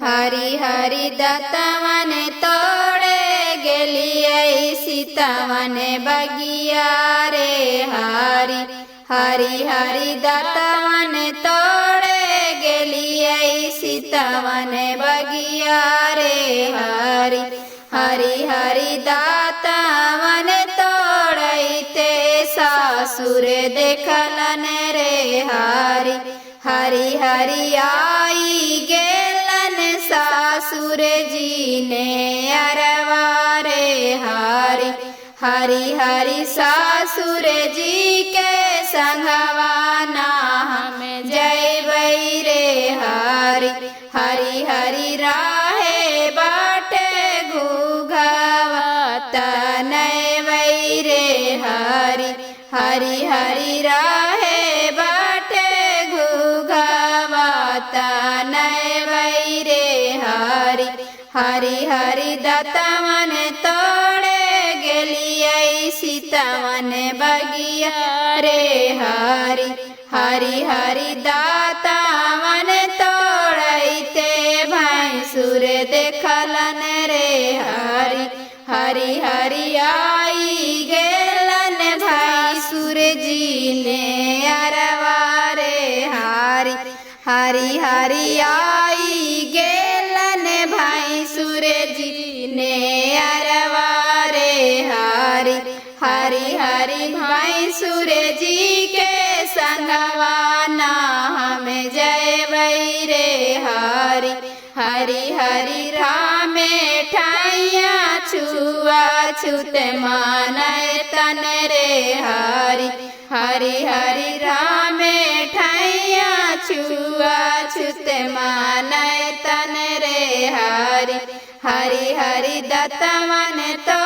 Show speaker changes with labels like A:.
A: हरि हरि दत्तवन तोड़े गेलिए सीतावन बगिया रे हरि हरि हरि दत्तवन तोड़े गेलिए सीतावन बगिया रे हरि हरि हरि दातावन तोड़ते सासुर देखलन रे हरि हरि हरि आई गेलन सासुर जी ने अरवा रे हरि हरि हरि सासुर जी के संगवाना हम जयबै रे हरि हरि हरि राहे बाटे घुघवा तनबै रे हरि हरि हरि राहे बाटे घुघवा तनबै रे हरि हरि हरि दत्तवन तोड़े गेलिए सीतावन बगिया रे हरि हरि हरि दातावन तोड़ते भैंसुर देखलन रे हरि हरि हरि आई गेलन भैंसुर जी ने अरवा रे हरि हरि हरि आई गेलन भैंसुर जी ने अरवा रे हरि हरि हरि भैंसुर जी के संगवाना हम जयबै रे हरि हरि हरि रामे ठाइया छुआ छूत मानय तन रे हरि हरि हरि रामे ठाइया छुआ छूत मानय तन रे हरि हरि हरि दत्तवन तो